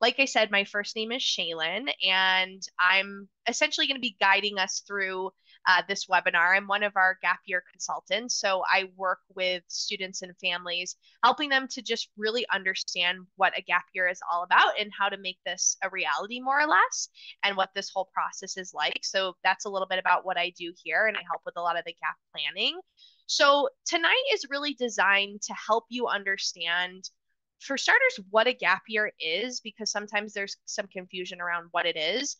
like I said, my first name is Shaylin, and I'm essentially going to be guiding us through this webinar. I'm one of our gap year consultants, so I work with students and families, helping them to just really understand what a gap year is all about and how to make this a reality, more or less, and what this whole process is like. So that's a little bit about what I do here, and I help with a lot of the gap planning. So tonight is really designed to help you understand, for starters, what a gap year is, because sometimes there's some confusion around what it is.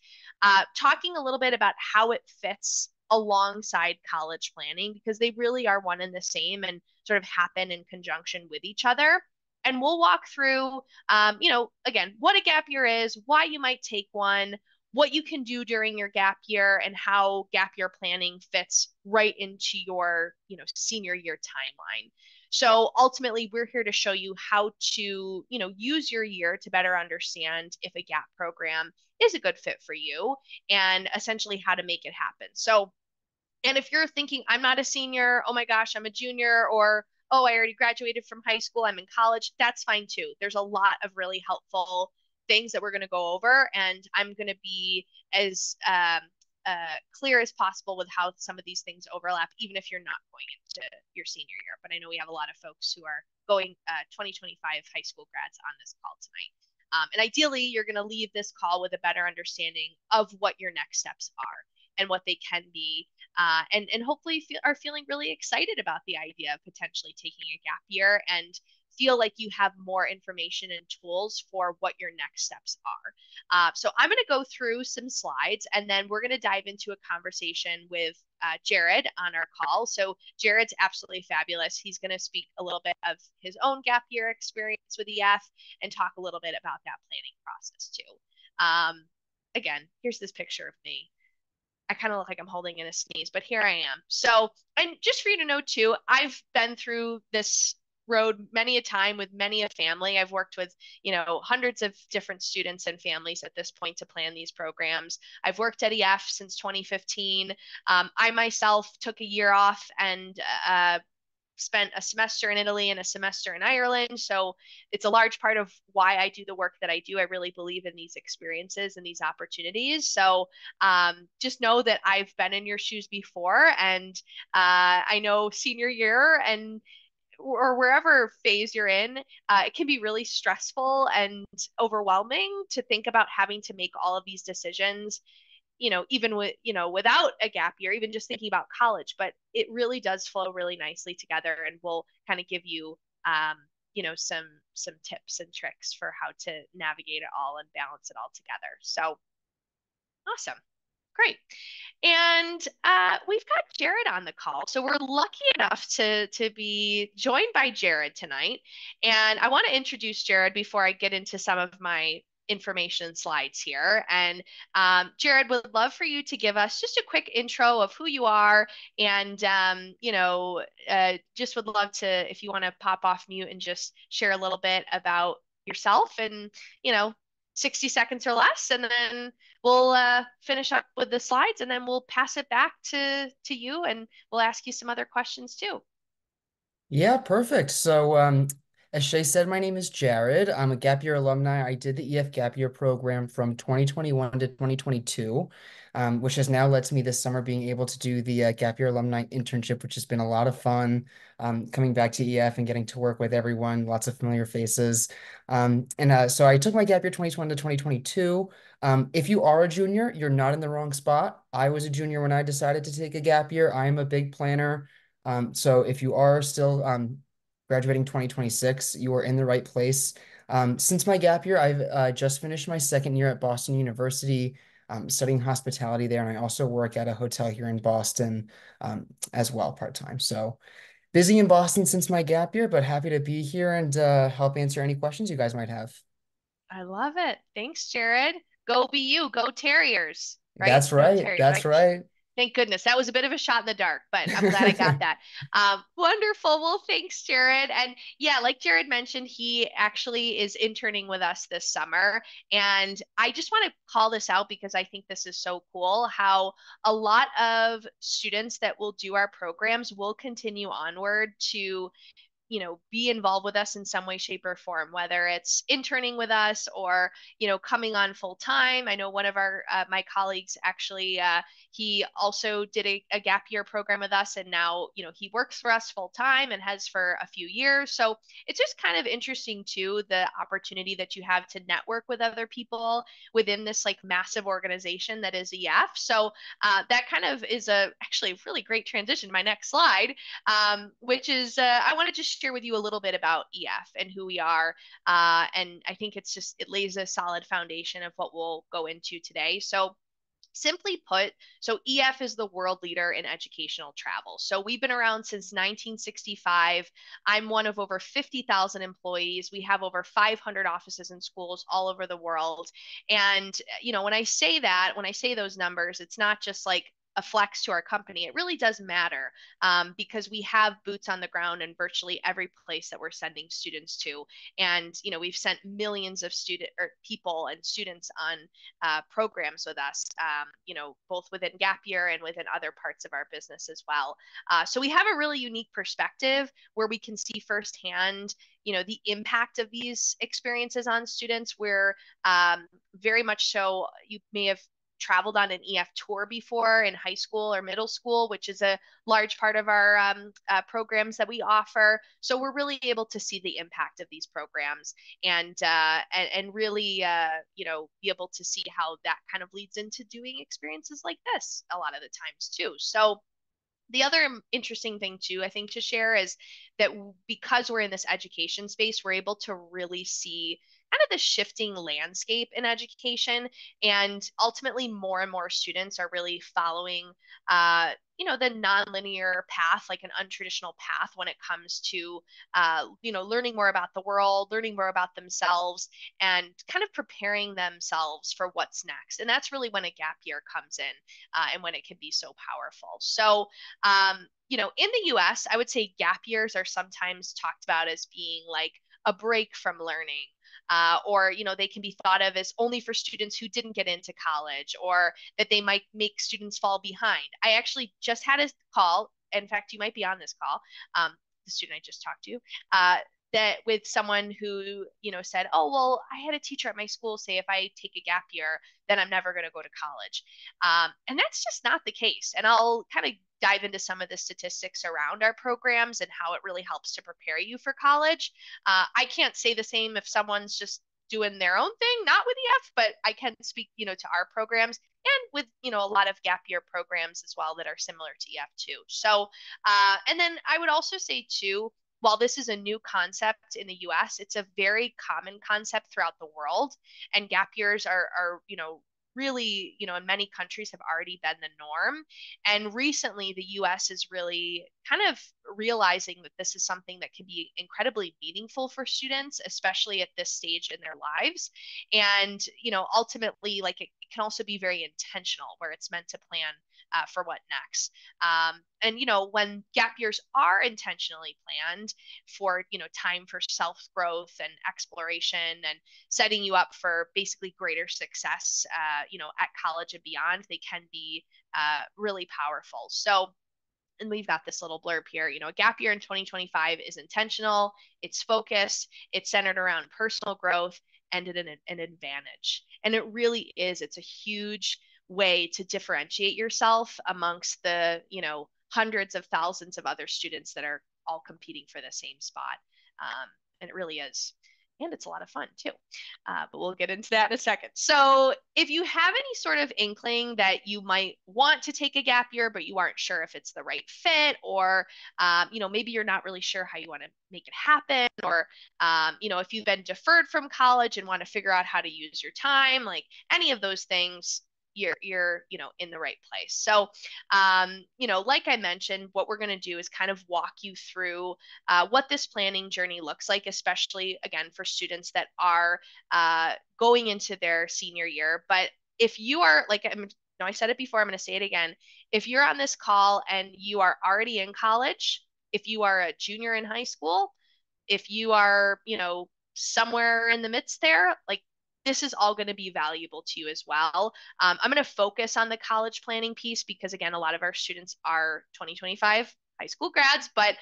Talking a little bit about how it fits alongside college planning, because they really are one and the same and sort of happen in conjunction with each other. And we'll walk through, again, what a gap year is, why you might take one, what you can do during your gap year, and how gap year planning fits right into your, senior year timeline. So ultimately, we're here to show you how to, use your year to better understand if a gap program is a good fit for you, and essentially how to make it happen. So, and if you're thinking, I'm not a senior, oh my gosh, I'm a junior, or oh, I already graduated from high school, I'm in college, that's fine too. There's a lot of really helpful things that we're going to go over, and I'm going to be as clear as possible with how some of these things overlap, even if you're not going into your senior year. But I know we have a lot of folks who are going 2025 high school grads on this call tonight. And ideally, you're going to leave this call with a better understanding of what your next steps are and what they can be, and hopefully are feeling really excited about the idea of potentially taking a gap year, and feel like you have more information and tools for what your next steps are. So I'm going to go through some slides, and then we're going to dive into a conversation with Jared on our call. So Jared's absolutely fabulous. He's going to speak a little bit of his own gap year experience with EF and talk a little bit about that planning process too. Again, here's this picture of me. I kind of look like I'm holding in a sneeze, but here I am. So, and just for you to know too, I've been through this road many a time with many a family. I've worked with, hundreds of different students and families at this point to plan these programs. I've worked at EF since 2015. I myself took a year off and spent a semester in Italy and a semester in Ireland. So it's a large part of why I do the work that I do. I really believe in these experiences and these opportunities. So just know that I've been in your shoes before, and I know senior year and or wherever phase you're in, it can be really stressful and overwhelming to think about having to make all of these decisions, even with, without a gap year, even just thinking about college, but it really does flow really nicely together, and we'll kind of give you, some tips and tricks for how to navigate it all and balance it all together. So awesome. Great. And we've got Jared on the call. So we're lucky enough to be joined by Jared tonight. And I want to introduce Jared before I get into some of my information slides here. And Jared, would love for you to give us just a quick intro of who you are. And, just would love to, if you want to pop off mute and just share a little bit about yourself and, 60 seconds or less. And then we'll finish up with the slides, and then we'll pass it back to you, and we'll ask you some other questions too. Yeah, perfect. So, as Shay said, my name is Jared. I'm a gap year alumni. I did the EF gap year program from 2021 to 2022, which has now led to me this summer being able to do the gap year alumni internship, which has been a lot of fun. Coming back to EF and getting to work with everyone, lots of familiar faces. So I took my gap year 2021 to 2022. If you are a junior, you're not in the wrong spot. I was a junior when I decided to take a gap year. I am a big planner. So if you are still graduating 2026, you are in the right place. Since my gap year, I've just finished my second year at Boston University, studying hospitality there, and I also work at a hotel here in Boston as well part-time. So busy in Boston since my gap year, but happy to be here and help answer any questions you guys might have. I love it. Thanks, Jared. Go be you. Go Terriers. Right? That's Go right. Terriers, That's right? right. Thank goodness. That was a bit of a shot in the dark, but I'm glad I got that. Wonderful. Well, thanks, Jared. And yeah, like Jared mentioned, he actually is interning with us this summer. And I just want to call this out because I think this is so cool how a lot of students that will do our programs will continue onward to be involved with us in some way, shape, or form, whether it's interning with us or, coming on full time. I know one of my colleagues actually, he also did a gap year program with us, and now, he works for us full time and has for a few years. So it's just kind of interesting too, the opportunity that you have to network with other people within this like massive organization that is EF. So that kind of is actually a really great transition to my next slide, which is I want to just share with you a little bit about EF and who we are. And I think it lays a solid foundation of what we'll go into today. So simply put, so EF is the world leader in educational travel. So we've been around since 1965. I'm one of over 50,000 employees. We have over 500 offices and schools all over the world. And, when I say that, when I say those numbers, it's not just like a flex to our company. It really does matter, because we have boots on the ground in virtually every place that we're sending students to. And, we've sent millions of people and students on programs with us, both within Gap Year and within other parts of our business as well. So we have a really unique perspective where we can see firsthand, the impact of these experiences on students. We're very much so, you may have traveled on an EF tour before in high school or middle school, which is a large part of our programs that we offer. So we're really able to see the impact of these programs, and really be able to see how that kind of leads into doing experiences like this a lot of the times too. So the other interesting thing too, I think, to share is that because we're in this education space, we're able to really see kind of the shifting landscape in education, and ultimately more and more students are really following the nonlinear path, like an untraditional path when it comes to learning more about the world, learning more about themselves, and kind of preparing themselves for what's next. And that's really when a gap year comes in, and when it can be so powerful. So in the US, I would say gap years are sometimes talked about as being like a break from learning. Or, they can be thought of as only for students who didn't get into college, or that they might make students fall behind. I actually just had a call. In fact, you might be on this call. The student I just talked to, that with someone who, said, oh, well, I had a teacher at my school say if I take a gap year, then I'm never going to go to college. And that's just not the case. And I'll kind of dive into some of the statistics around our programs and how it really helps to prepare you for college. I can't say the same if someone's just doing their own thing, not with EF, but I can speak, to our programs and with, a lot of gap year programs as well that are similar to EF too. So, and then I would also say too, while this is a new concept in the US, it's a very common concept throughout the world. And gap years are really, in many countries have already been the norm. And recently, the US is really kind of realizing that this is something that can be incredibly meaningful for students, especially at this stage in their lives. And, ultimately, like it can also be very intentional where it's meant to plan for what next. And, when gap years are intentionally planned for, time for self growth and exploration and setting you up for basically greater success, at college and beyond, they can be really powerful. So, and we've got this little blurb here, a gap year in 2025 is intentional, it's focused, it's centered around personal growth and an advantage. And it really is, it's a huge way to differentiate yourself amongst the, hundreds of thousands of other students that are all competing for the same spot. And it really is. And it's a lot of fun too. But we'll get into that in a second. So, if you have any sort of inkling that you might want to take a gap year, but you aren't sure if it's the right fit, or maybe you're not really sure how you want to make it happen, or if you've been deferred from college and want to figure out how to use your time, like any of those things, you're in the right place. So like I mentioned, what we're going to do is kind of walk you through what this planning journey looks like, especially again for students that are going into their senior year. But if you are like I said it before, I'm going to say it again. If you're on this call and you are already in college, if you are a junior in high school, if you are somewhere in the midst there, like this is all going to be valuable to you as well. I'm going to focus on the college planning piece because, again, a lot of our students are 2025 high school grads, but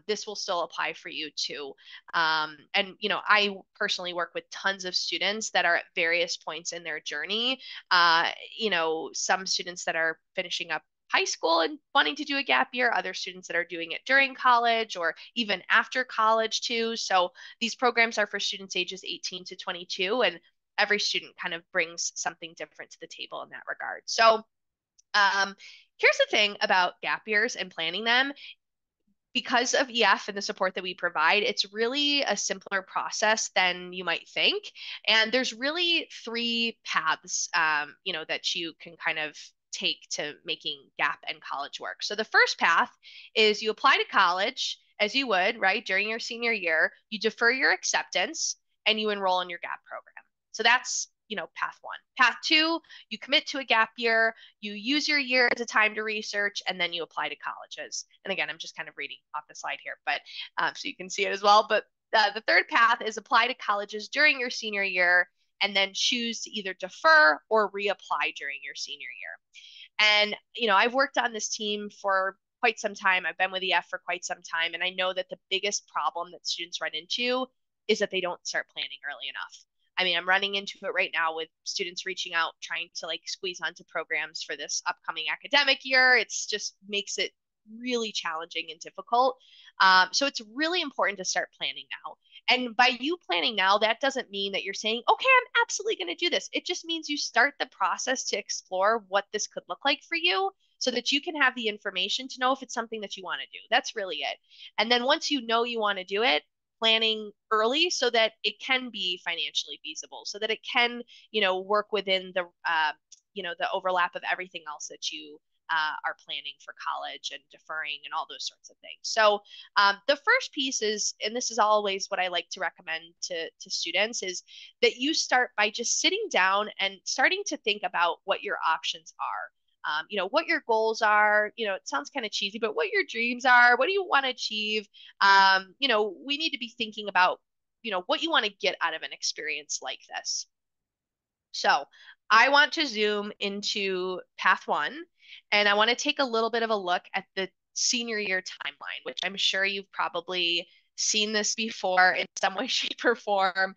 this will still apply for you too. And I personally work with tons of students that are at various points in their journey. Some students that are finishing up high school and wanting to do a gap year, other students that are doing it during college or even after college too. So these programs are for students ages 18 to 22, and every student kind of brings something different to the table in that regard. So um, here's the thing about gap years and planning them. Because of EF and the support that we provide, it's really a simpler process than you might think. And there's really three paths, that you can kind of take to making gap and college work. So the first path is you apply to college as you would, right, during your senior year, you defer your acceptance and you enroll in your gap program. So that's, path one. Path two, you commit to a gap year, you use your year as a time to research, and then you apply to colleges. And again, I'm just kind of reading off the slide here, but so you can see it as well. But the third path is apply to colleges during your senior year and then choose to either defer or reapply during your senior year. And, I've worked on this team for quite some time. I've been with EF for quite some time. And I know that the biggest problem that students run into is that they don't start planning early enough. I mean, I'm running into it right now with students reaching out, trying to like squeeze onto programs for this upcoming academic year. It's just makes it really challenging and difficult. So it's really important to start planning now. And by you planning now, that doesn't mean that you're saying, okay, I'm absolutely going to do this. It just means you start the process to explore what this could look like for you so that you can have the information to know if it's something that you want to do. That's really it. And then once you know you want to do it, planning early so that it can be financially feasible, so that it can, work within the overlap of everything else that you are planning for college and deferring and all those sorts of things. So the first piece is, and this is always what I like to recommend to students, is that you start by just sitting down and starting to think about what your options are. What your goals are. It sounds kind of cheesy, but what your dreams are, what do you want to achieve? We need to be thinking about, what you want to get out of an experience like this. So I want to zoom into path one, and I want to take a little bit of a look at the senior year timeline, which I'm sure you've probably seen this before in some way, shape, or form.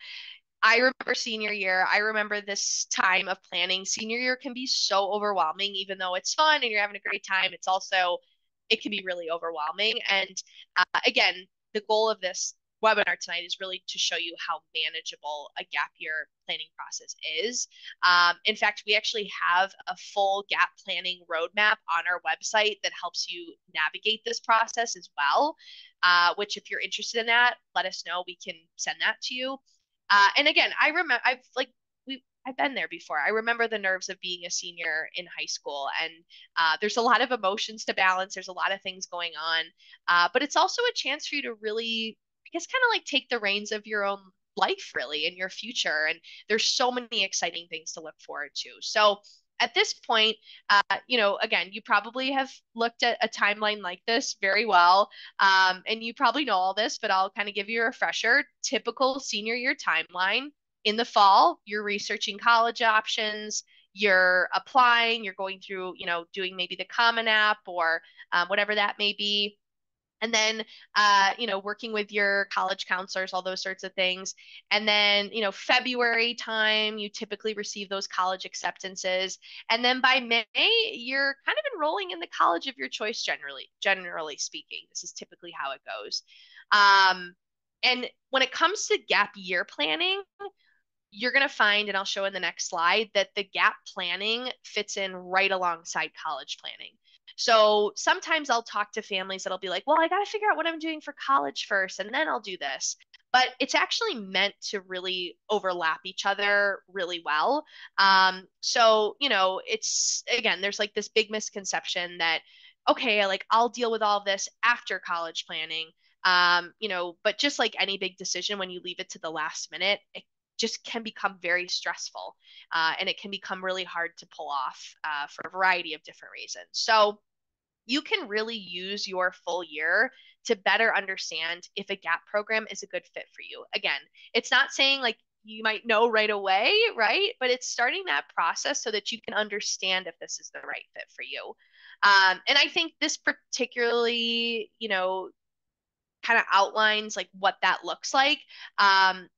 I remember senior year. I remember this time of planning. Senior year can be so overwhelming, even though it's fun and you're having a great time. It can be really overwhelming. And again, the goal of this webinar tonight is really to show you how manageable a gap year planning process is. In fact, we actually have a full gap planning roadmap on our website that helps you navigate this process as well, which if you're interested in that, let us know. We can send that to you. And again, I remember I've been there before. I remember the nerves of being a senior in high school, and there's a lot of emotions to balance. There's a lot of things going on, but it's also a chance for you to really, I guess, kind of like take the reins of your own life, really, in your future. And there's so many exciting things to look forward to. So at this point, again, you probably have looked at a timeline like this very well. And you probably know all this, but I'll kind of give you a refresher. Typical senior year timeline. In the fall, you're researching college options, you're applying, you're going through, doing maybe the Common App or whatever that may be. And then, working with your college counselors, all those sorts of things. And then, February time, you typically receive those college acceptances. And then by May, you're kind of enrolling in the college of your choice, generally speaking. This is typically how it goes. And when it comes to gap year planning, you're going to find, and I'll show in the next slide, that the gap planning fits in right alongside college planning. So sometimes I'll talk to families that'll be like, well, I got to figure out what I'm doing for college first, and then I'll do this. But it's actually meant to really overlap each other really well. It's, again, there's like this big misconception that, okay, like I'll deal with all of this after college planning. But just like any big decision, when you leave it to the last minute, it just can become very stressful, and it can become really hard to pull off for a variety of different reasons. So you can really use your full year to better understand if a gap program is a good fit for you. Again, it's not saying like you might know right away, right? But it's starting that process so that you can understand if this is the right fit for you. And I think this particularly, kind of outlines like what that looks like.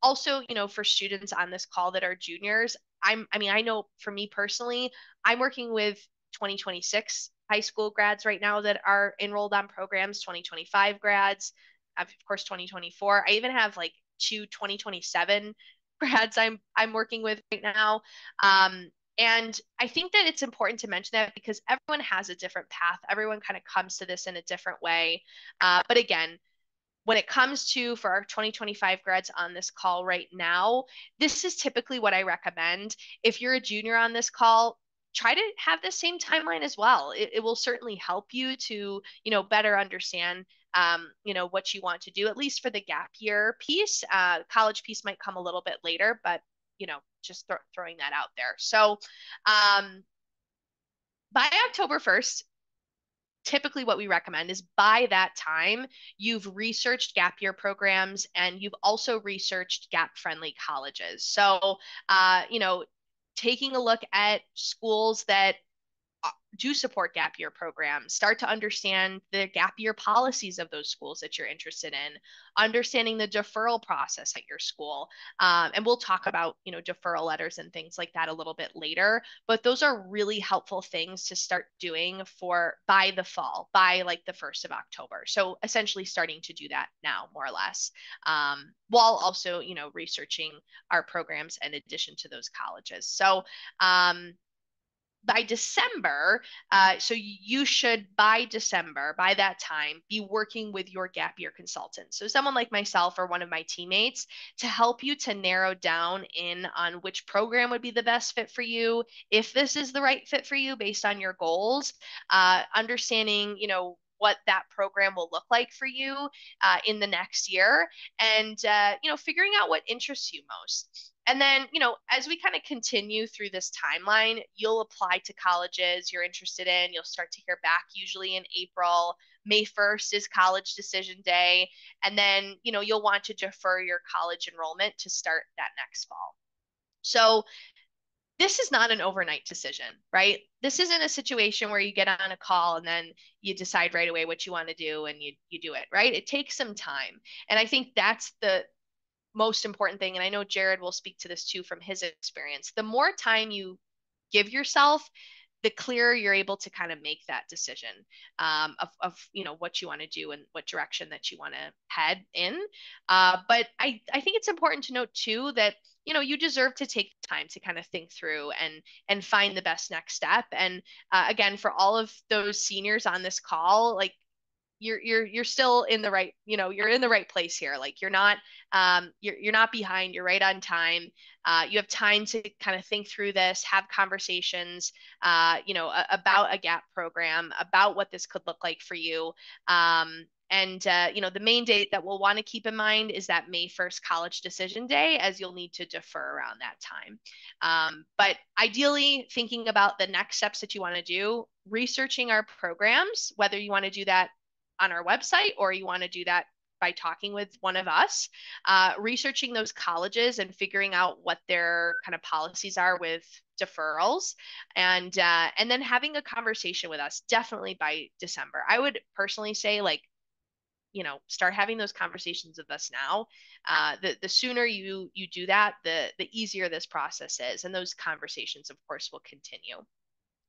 Also, for students on this call that are juniors, I know for me personally, I'm working with 2026 high school grads right now that are enrolled on programs, 2025 grads, of course, 2024. I even have like two 2027 grads I'm working with right now. And I think that it's important to mention that because everyone has a different path. Everyone kind of comes to this in a different way. But again, when it comes to for our 2025 grads on this call right now, this is typically what I recommend. If you're a junior on this call, try to have the same timeline as well. It will certainly help you to, better understand, what you want to do, at least for the gap year piece. College piece might come a little bit later, but, just throwing that out there. So, by October 1st, typically what we recommend is by that time, you've researched gap year programs and you've also researched gap friendly colleges. So, taking a look at schools that do support gap year programs, start to understand the gap year policies of those schools that you're interested in, understanding the deferral process at your school. And we'll talk about, deferral letters and things like that a little bit later. But those are really helpful things to start doing for by the fall, by like the 1st of October. So essentially starting to do that now, more or less, while also, researching our programs in addition to those colleges. So, by December, so you should by December, by that time, be working with your gap year consultant. So someone like myself or one of my teammates to help you to narrow down in on which program would be the best fit for you, if this is the right fit for you based on your goals, understanding, what that program will look like for you in the next year, and figuring out what interests you most. And then, as we kind of continue through this timeline, you'll apply to colleges you're interested in. You'll start to hear back usually in April. May 1st is college decision day. And then, you'll want to defer your college enrollment to start that next fall. So, this is not an overnight decision, right? This isn't a situation where you get on a call and then you decide right away what you want to do and you do it, right? It takes some time. And I think that's the most important thing, and I know Jared will speak to this too from his experience, the more time you give yourself, the clearer you're able to kind of make that decision of what you want to do and what direction that you want to head in. But I think it's important to note too that you deserve to take time to kind of think through and find the best next step. And again, for all of those seniors on this call, like you're still in the right, you're in the right place here. Like you're not behind, you're right on time. You have time to kind of think through this, have conversations, about a gap program, about what this could look like for you. And the main date that we'll want to keep in mind is that May 1st college decision day, as you'll need to defer around that time. But ideally, thinking about the next steps that you want to do, researching our programs, whether you want to do that on our website or you want to do that by talking with one of us, researching those colleges and figuring out what their kind of policies are with deferrals, and then having a conversation with us definitely by December. I would personally say like, start having those conversations with us now. The sooner you do that, the easier this process is, and those conversations, of course, will continue.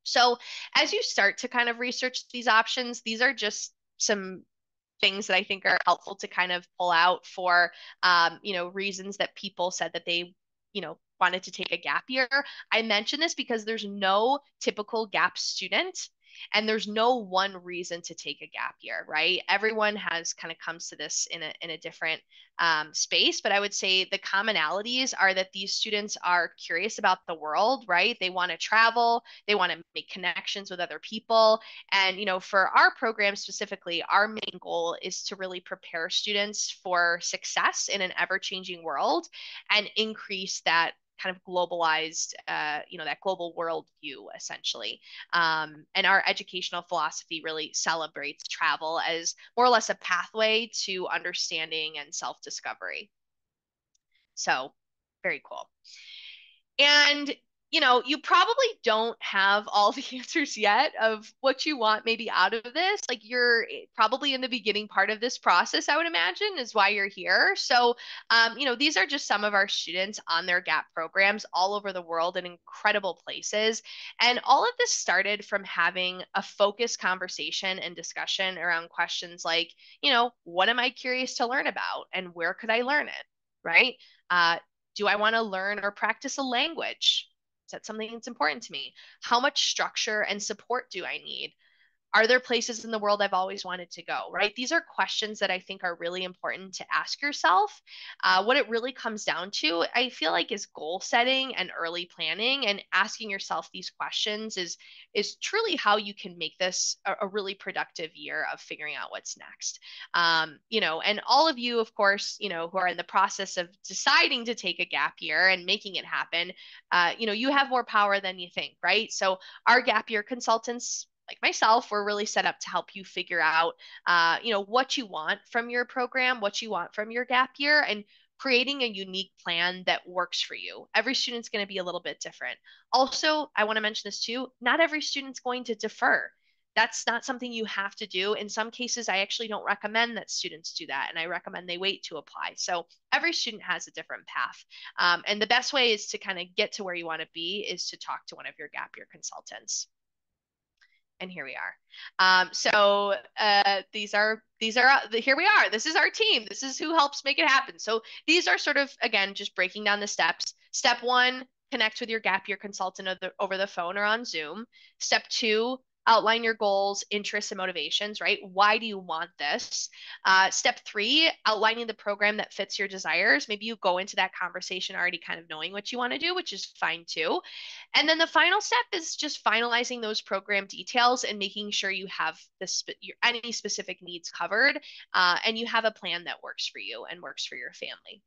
So as you start to kind of research these options, these are just some things that I think are helpful to kind of pull out for, reasons that people said that they, wanted to take a gap year. I mention this because there's no typical gap student and there's no one reason to take a gap year, right? Everyone has kind of comes to this in a different space, but I would say the commonalities are that these students are curious about the world, right? They want to travel, they want to make connections with other people, and for our program specifically, our main goal is to really prepare students for success in an ever-changing world and increase that kind of globalized, that global worldview, essentially. And our educational philosophy really celebrates travel as more or less a pathway to understanding and self-discovery. So, very cool. And You probably don't have all the answers yet of what you want maybe out of this. Like you're probably in the beginning part of this process, I would imagine, is why you're here. So, these are just some of our students on their GAP programs all over the world in incredible places. And all of this started from having a focused conversation and discussion around questions like, what am I curious to learn about and where could I learn it? Right? Uh, do I want to learn or practice a language? Is that something that's important to me? How much structure and support do I need? Are there places in the world I've always wanted to go, right? These are questions that I think are really important to ask yourself. What it really comes down to, I feel like, is goal setting and early planning, and asking yourself these questions is truly how you can make this a really productive year of figuring out what's next. And all of you, of course, who are in the process of deciding to take a gap year and making it happen, you have more power than you think, right? So our gap year consultants, like myself, we're really set up to help you figure out, what you want from your program, what you want from your gap year, and creating a unique plan that works for you. Every student's going to be a little bit different. Also, I want to mention this too, not every student's going to defer. That's not something you have to do. In some cases, I actually don't recommend that students do that, and I recommend they wait to apply. So every student has a different path. And the best way is to kind of get to where you want to be is to talk to one of your gap year consultants. And here we are. These are here we are. This is our team. This is who helps make it happen. So these are sort of, again, just breaking down the steps. Step one, connect with your gap year consultant over the phone or on Zoom. Step two, outline your goals, interests, and motivations, right? Why do you want this? Step three, outlining the program that fits your desires. Maybe you go into that conversation already kind of knowing what you want to do, which is fine too. And then the final step is just finalizing those program details and making sure you have any specific needs covered, and you have a plan that works for you and works for your family.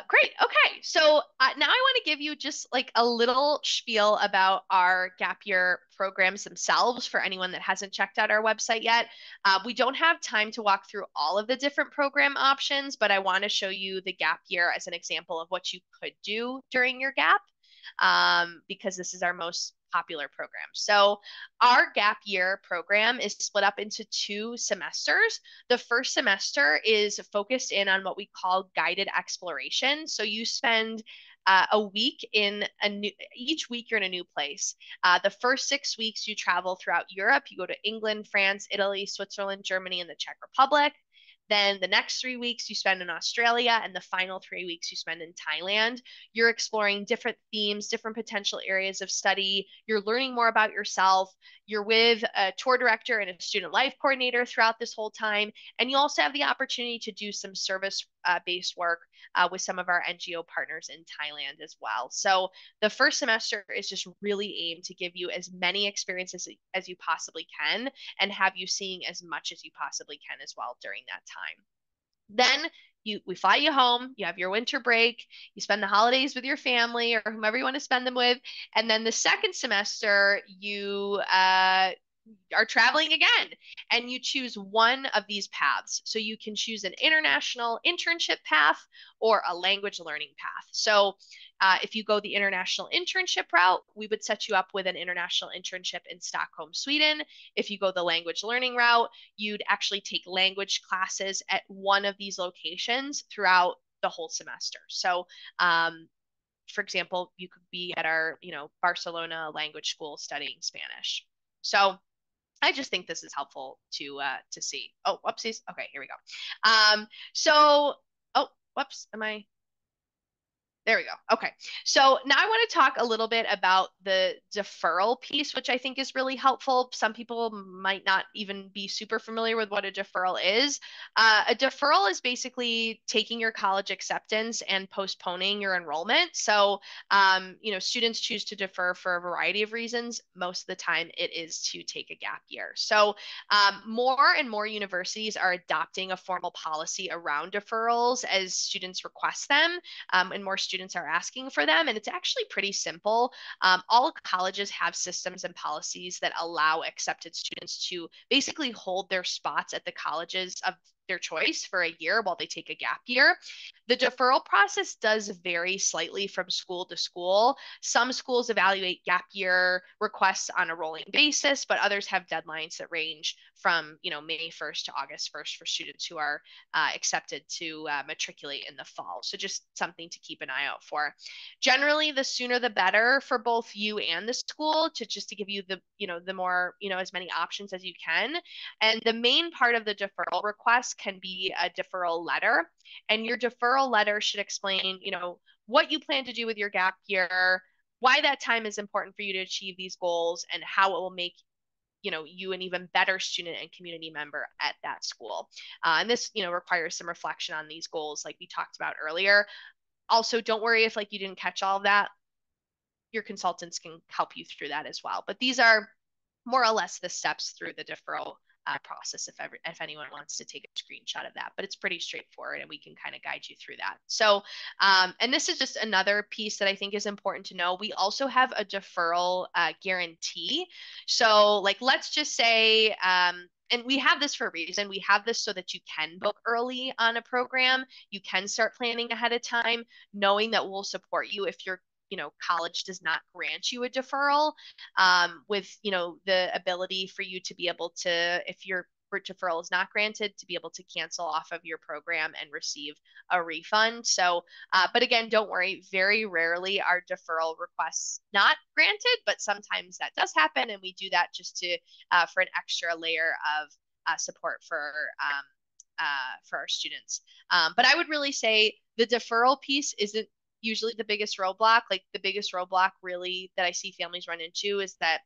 Great. Okay. So now I want to give you just like a little spiel about our gap year programs themselves for anyone that hasn't checked out our website yet. We don't have time to walk through all of the different program options, but I want to show you the gap year as an example of what you could do during your gap, because this is our most popular program. So our gap year program is split up into 2 semesters. The first semester is focused in on what we call guided exploration. So you spend a week in each week you're in a new place. The first 6 weeks you travel throughout Europe. You go to England, France, Italy, Switzerland, Germany, and the Czech Republic. Then the next 3 weeks you spend in Australia, and the final 3 weeks you spend in Thailand. You're exploring different themes, different potential areas of study. You're learning more about yourself. You're with a tour director and a student life coordinator throughout this whole time. And you also have the opportunity to do some service based work with some of our NGO partners in Thailand as well. So the first semester is just really aimed to give you as many experiences as you possibly can and have you seeing as much as you possibly can as well during that time. Then we fly you home, you have your winter break, you spend the holidays with your family or whomever you want to spend them with. And then the second semester, you are traveling again, and you choose one of these paths. So you can choose an international internship path or a language learning path. So if you go the international internship route, we would set you up with an international internship in Stockholm, Sweden. If you go the language learning route, you'd actually take language classes at one of these locations throughout the whole semester. So, for example, you could be at our, Barcelona language school studying Spanish. So I just think this is helpful to see. Oh, whoopsies. Okay, here we go. So, oh, whoops, am I? There we go. Okay. So now I want to talk a little bit about the deferral piece, which I think is really helpful. Some people might not even be super familiar with what a deferral is. A deferral is basically taking your college acceptance and postponing your enrollment. So, students choose to defer for a variety of reasons. Most of the time, it is to take a gap year. So, more and more universities are adopting a formal policy around deferrals as students request them, and more students are asking for them. And it's actually pretty simple. All colleges have systems and policies that allow accepted students to basically hold their spots at the colleges of their choice for a year while they take a gap year. The deferral process does vary slightly from school to school. Some schools evaluate gap year requests on a rolling basis, but others have deadlines that range from, May 1st to August 1st for students who are accepted to matriculate in the fall. So just something to keep an eye out for. Generally, the sooner the better for both you and the school, to just to give you the more, as many options as you can. And the main part of the deferral request can be a deferral letter. And your deferral letter should explain, what you plan to do with your gap year, why that time is important for you to achieve these goals, and how it will make you an even better student and community member at that school. And this, requires some reflection on these goals, like we talked about earlier. Also, don't worry if like you didn't catch all of that. Your consultants can help you through that as well. But these are more or less the steps through the deferral process if anyone wants to take a screenshot of that. But it's pretty straightforward and we can kind of guide you through that. So, and this is just another piece that I think is important to know. We also have a deferral guarantee. So, like, let's just say, and we have this for a reason. We have this so that you can book early on a program. You can start planning ahead of time, knowing that we'll support you if your college does not grant you a deferral, with the ability for you to be able to, if your deferral is not granted, to be able to cancel off of your program and receive a refund. So, but again, don't worry. Very rarely are deferral requests not granted, but sometimes that does happen, and we do that just to for an extra layer of support for our students. But I would really say the deferral piece isn't usually the biggest roadblock. Like the biggest roadblock really that I see families run into is that,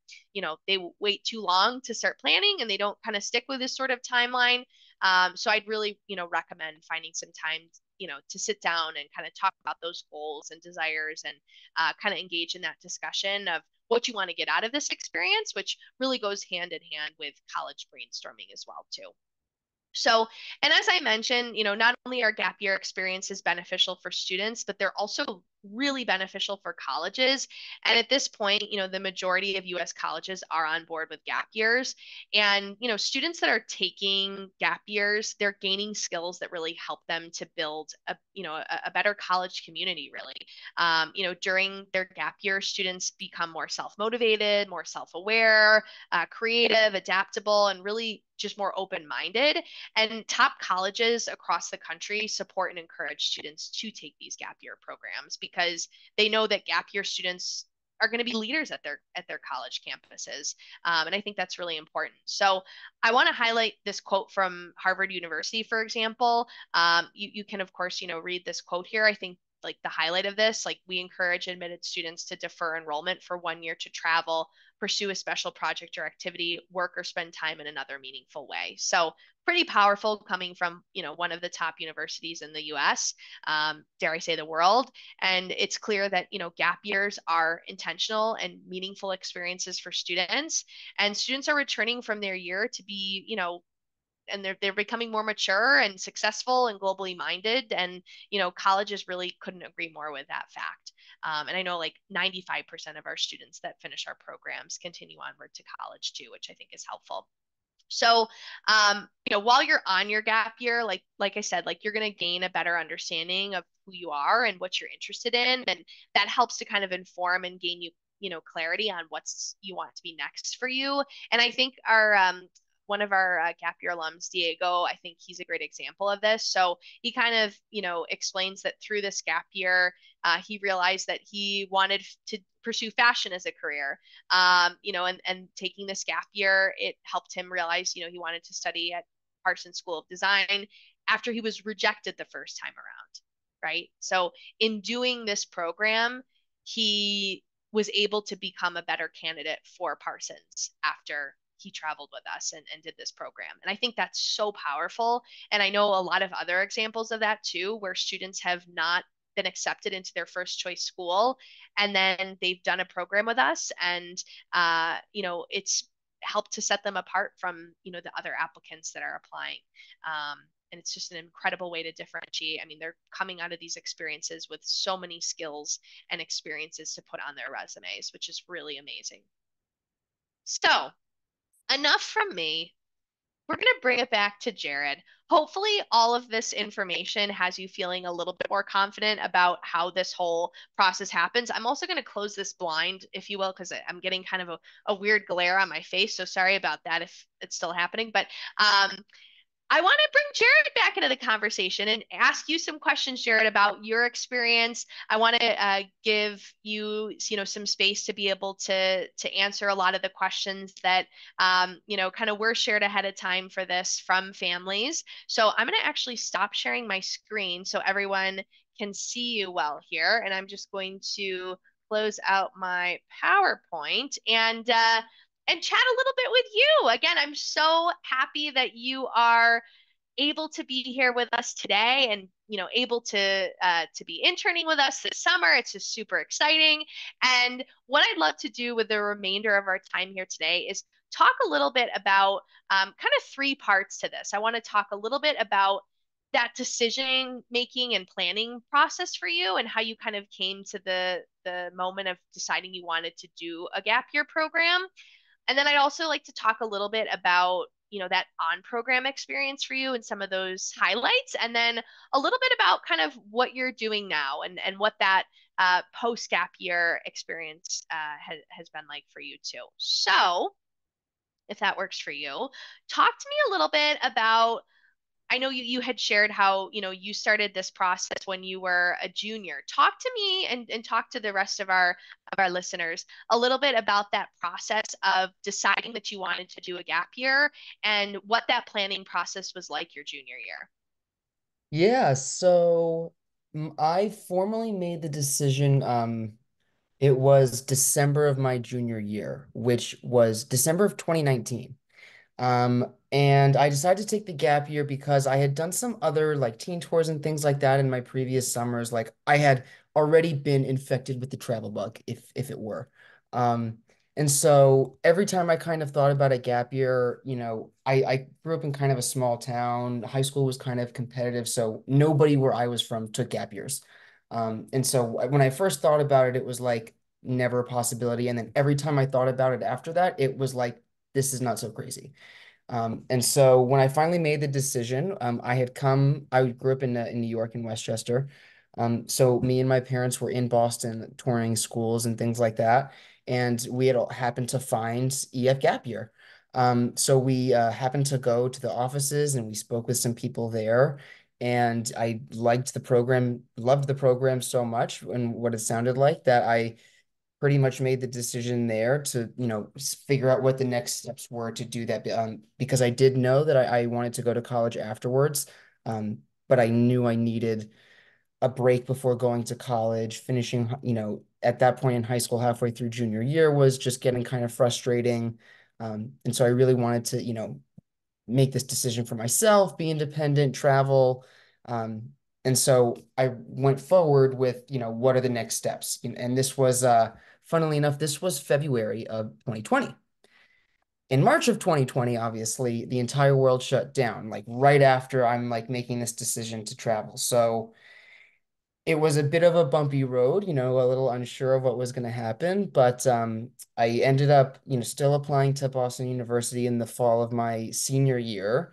they wait too long to start planning and they don't kind of stick with this sort of timeline. So I'd really, recommend finding some time, to sit down and kind of talk about those goals and desires and kind of engage in that discussion of what you want to get out of this experience, which really goes hand in hand with college brainstorming as well, too. So, and as I mentioned, not only are gap year experiences beneficial for students, but they're also really beneficial for colleges. And at this point, the majority of US colleges are on board with gap years. And, students that are taking gap years, they're gaining skills that really help them to build a better college community, really. During their gap year, students become more self-motivated, more self-aware, creative, adaptable, and really just more open-minded. And top colleges across the country support and encourage students to take these gap year programs because they know that gap year students are going to be leaders at their college campuses. And I think that's really important. So I want to highlight this quote from Harvard University, for example. You can, of course, read this quote here. I think like the highlight of this, like we encourage admitted students to defer enrollment for 1 year to travel, pursue a special project or activity, work or spend time in another meaningful way. So pretty powerful coming from, one of the top universities in the US, dare I say the world. And it's clear that, gap years are intentional and meaningful experiences for students. And students are returning from their year to be, and they're becoming more mature and successful and globally minded. And, colleges really couldn't agree more with that fact. And I know like 95% of our students that finish our programs continue onward to college too, which I think is helpful. So, while you're on your gap year, like I said, like you're going to gain a better understanding of who you are and what you're interested in, and that helps to kind of inform and gain you, clarity on what's you want to be next for you. And I think our one of our gap year alums, Diego, I think he's a great example of this. So he kind of, explains that through this gap year, he realized that he wanted to pursue fashion as a career. And taking this gap year, it helped him realize, he wanted to study at Parsons School of Design after he was rejected the first time around, right? So in doing this program, he was able to become a better candidate for Parsons after he traveled with us and did this program. And I think that's so powerful. And I know a lot of other examples of that too, where students have not been accepted into their first choice school and then they've done a program with us and it's helped to set them apart from the other applicants that are applying. And it's just an incredible way to differentiate. I mean, they're coming out of these experiences with so many skills and experiences to put on their resumes, which is really amazing. So enough from me. we're going to bring it back to Jared. Hopefully, all of this information has you feeling a little bit more confident about how this whole process happens. I'm also going to close this blind, if you will, because I'm getting kind of a weird glare on my face. So sorry about that if it's still happening. But I want to bring Jared back into the conversation and ask you some questions, Jared, about your experience. I want to give you, some space to be able to answer a lot of the questions that, kind of were shared ahead of time for this from families. So I'm going to actually stop sharing my screen so everyone can see you well here, and I'm just going to close out my PowerPoint and chat a little bit with you. Again, I'm so happy that you are able to be here with us today and able to be interning with us this summer. It's just super exciting. And what I'd love to do with the remainder of our time here today is talk a little bit about kind of three parts to this. I want to talk a little bit about that decision making and planning process for you and how you kind of came to the moment of deciding you wanted to do a gap year program. And then I'd also like to talk a little bit about, that on program experience for you and some of those highlights. And then a little bit about kind of what you're doing now and what that post gap year experience has been like for you too. So if that works for you, talk to me a little bit about I know you had shared how, you started this process when you were a junior. Talk to me and talk to the rest of our listeners a little bit about that process of deciding that you wanted to do a gap year and what that planning process was like your junior year. Yeah, so I formally made the decision. It was December of my junior year, which was December of 2019. And I decided to take the gap year because I had done some other like teen tours and things like that in my previous summers. Like I had already been infected with the travel bug, if it were. Um, and so every time I kind of thought about a gap year, I grew up in kind of a small town. High school was kind of competitive, so nobody where I was from took gap years. And so when I first thought about it, it was like never a possibility. And then every time I thought about it after that, it was like, this is not so crazy. And so when I finally made the decision, I grew up in New York in Westchester. So me and my parents were in Boston touring schools and things like that. And we had happened to find EF Gap Year. So we happened to go to the offices and we spoke with some people there. And I liked the program, loved the program so much and what it sounded like that I pretty much made the decision there to, figure out what the next steps were to do that. Because I did know that I wanted to go to college afterwards. Um, but I knew I needed a break before going to college. Finishing, at that point in high school, halfway through junior year was just getting kind of frustrating. And so I really wanted to, make this decision for myself, be independent, travel. Um, and so I went forward with, what are the next steps? And this was, funnily enough, this was February of 2020. In March of 2020, obviously, the entire world shut down, like right after I'm like making this decision to travel. So it was a bit of a bumpy road, a little unsure of what was going to happen, but I ended up, still applying to Boston University in the fall of my senior year,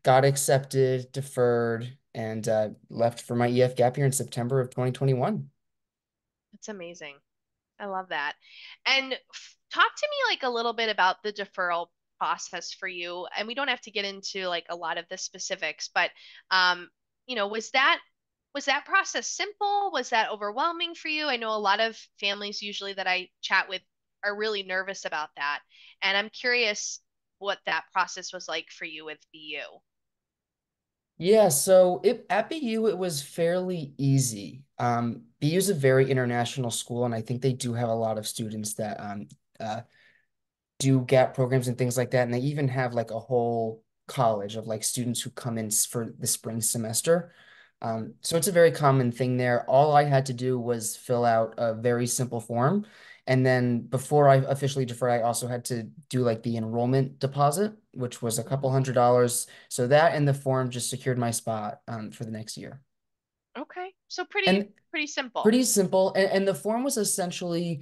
got accepted, deferred, and left for my EF gap year in September of 2021. That's amazing. I love that. And talk to me like a little bit about the deferral process for you. And we don't have to get into like a lot of the specifics, but um, was that process simple? Was that overwhelming for you? I know a lot of families usually that I chat with are really nervous about that. And I'm curious what that process was like for you with BU. Yeah, so at BU it was fairly easy. BU is a very international school, and I think they do have a lot of students that uh, do gap programs and things like that. And they even have like a whole college of like students who come in for the spring semester. So it's a very common thing there. All I had to do was fill out a very simple form. And then before I officially deferred, I also had to do like the enrollment deposit, which was a couple Mhm. $100s. So that and the form just secured my spot for the next year. Okay. So pretty And pretty simple. pretty simple. And the form was essentially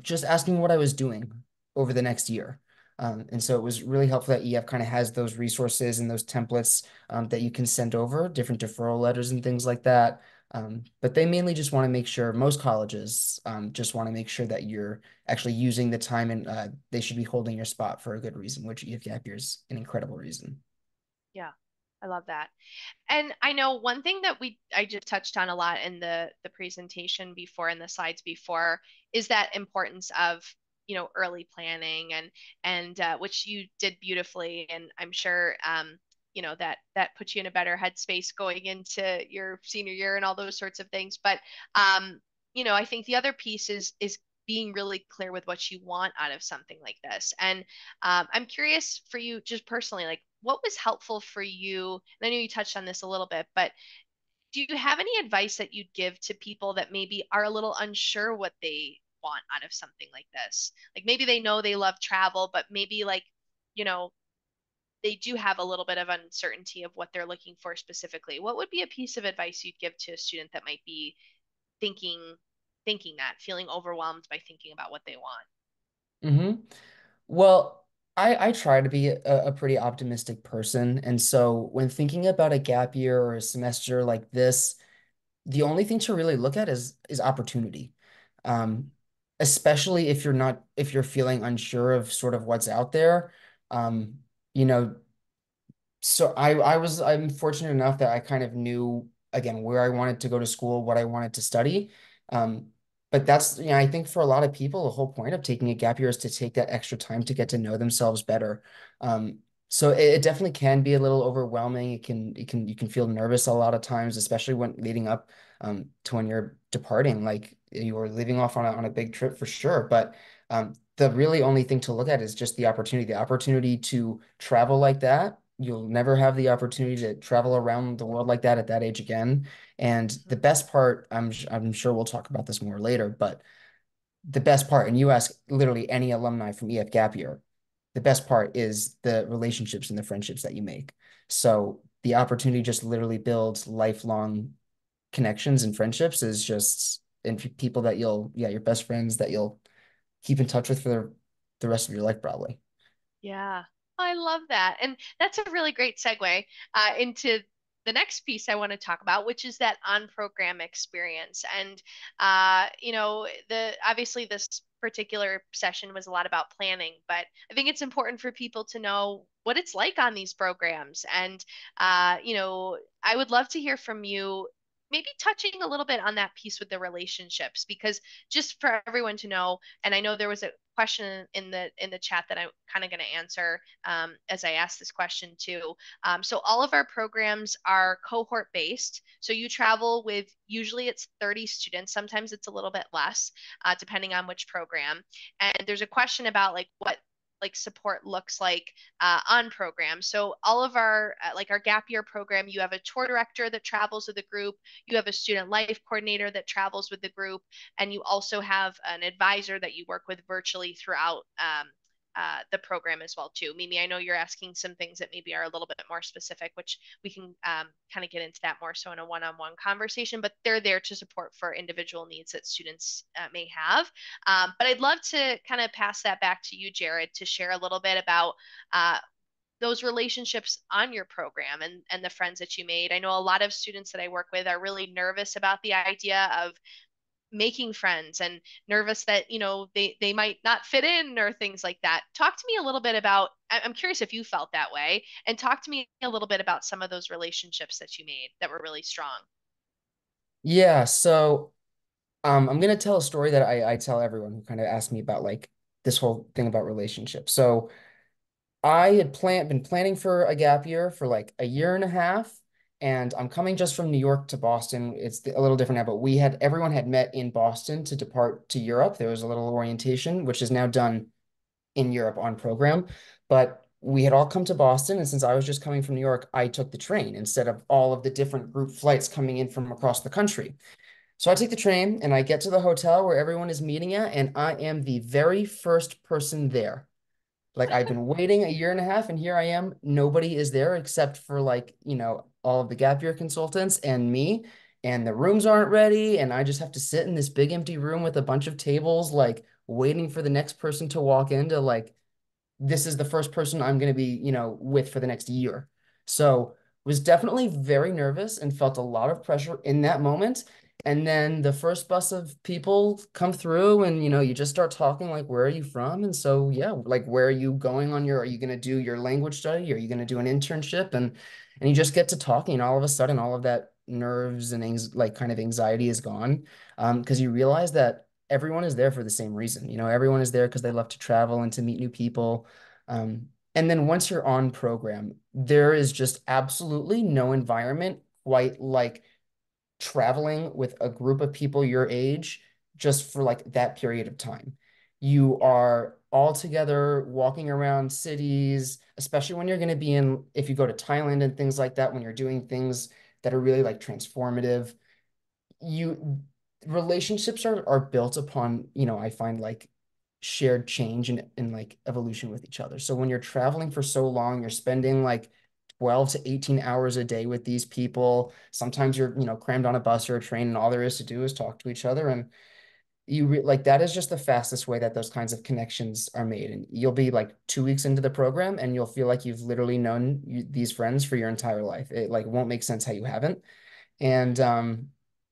just asking what I was doing over the next year. And so it was really helpful that EF kind of has those resources and those templates that you can send over, different deferral letters and things like that. But they mainly just want to make sure, most colleges just want to make sure that you're actually using the time, and they should be holding your spot for a good reason, which EF Gap Year is an incredible reason. Yeah, I love that. And I know one thing that I just touched on a lot in the presentation before and the slides before is that importance of, early planning and which you did beautifully. And I'm sure that puts you in a better headspace going into your senior year and all those sorts of things. But I think the other piece is being really clear with what you want out of something like this. And I'm curious for you, just personally, like what was helpful for you? And I know you touched on this a little bit, but do you have any advice that you'd give to people that maybe are a little unsure what they want out of something like this? Like maybe they know they love travel, but maybe like, you know, they do have a little bit of uncertainty of what they're looking for specifically. What would be a piece of advice you'd give to a student that might be thinking feeling overwhelmed by thinking about what they want? Hmm. Well, I try to be a pretty optimistic person. And so when thinking about a gap year or a semester like this, the only thing to really look at is opportunity. Um, Especially if you're feeling unsure of sort of what's out there. Um, you know, so I'm fortunate enough that I kind of knew again where I wanted to go to school, what I wanted to study. Um, but that's, I think for a lot of people, the whole point of taking a gap year is to take that extra time to get to know themselves better. So it definitely can be a little overwhelming. You can feel nervous a lot of times, especially when leading up to when you're departing, like you are leaving off on a big trip for sure. But the really only thing to look at is just the opportunity to travel like that. You'll never have the opportunity to travel around the world like that at that age again. And the Mhm. best part, I'm sure we'll talk about this more later, but the best part, and you ask literally any alumni from EF Gap Year, the best part is the relationships and the friendships that you make. So the opportunity just literally builds lifelong connections and friendships is just, and people that yeah, your best friends that you'll keep in touch with for the rest of your life, probably. Yeah, I love that. And that's a really great segue into the next piece I want to talk about, which is that on-program experience. And the obviously this particular session was a lot about planning, but I think it's important for people to know what it's like on these programs. And I would love to hear from you. Maybe touching a little bit on that piece with the relationships, because just for everyone to know, and I know there was a question in the chat that I'm kind of going to answer as I ask this question too. So all of our programs are cohort based. So you travel with usually it's 30 students. Sometimes it's a little bit less, depending on which program. And there's a question about like what like support looks like on program. So all of our like our gap year program, you have a tour director that travels with the group, you have a student life coordinator that travels with the group, and you also have an advisor that you work with virtually throughout the program as well too. Mimi, I know you're asking some things that maybe are a little bit more specific, which we can kind of get into that more so in a one-on-one conversation, but they're there to support for individual needs that students may have. But I'd love to kind of pass that back to you, Jared, to share a little bit about those relationships on your program and the friends that you made. I know a lot of students that I work with are really nervous about the idea of making friends and nervous that they might not fit in or things like that. Talk to me a little bit about, I'm curious if you felt that way, and talk to me a little bit about some of those relationships that you made that were really strong. Yeah, so I'm gonna tell a story that I tell everyone who kind of asks me about like this whole thing about relationships. So I had been planning for a gap year for like a year and a half, and I'm coming just from New York to Boston. It's a little different now, but everyone had met in Boston to depart to Europe. There was a little orientation, which is now done in Europe on program, but we had all come to Boston, and since I was just coming from New York, I took the train instead of all of the different group flights coming in from across the country. So I take the train and I get to the hotel where everyone is meeting at, and I am the very first person there. Like I've been waiting a year and a half, and here I am. Nobody is there except for like, all of the gap year consultants and me. And the rooms aren't ready. And I just have to sit in this big empty room with a bunch of tables, like waiting for the next person to walk in to like this is the first person I'm going to be, with for the next year. So was definitely very nervous and felt a lot of pressure in that moment. And then the first bus of people come through and, you just start talking like, where are you from? And so, yeah, like, where are you going are you going to do your language study? Are you going to do an internship? And you just get to talking and all of a sudden all of that nerves and like kind of anxiety is gone. Because you realize that everyone is there for the same reason. Everyone is there because they love to travel and to meet new people. And then once you're on program, there is just absolutely no environment quite like traveling with a group of people your age just for like that period of time. You Yeah. are all together walking around cities, especially when you're going to be if you go to Thailand and things like that, when you're doing things that are really like transformative, you relationships are built upon, I find like shared change and like evolution with each other. So when you're traveling for so long, you're spending like 12 to 18 hours a day with these people. Sometimes you're, crammed on a bus or a train, and all there is to do is talk to each other. And like that is just the fastest way that those kinds of connections are made. And you'll be like 2 weeks into the program and you'll feel like you've literally known these friends for your entire life. It like won't make sense how you haven't. And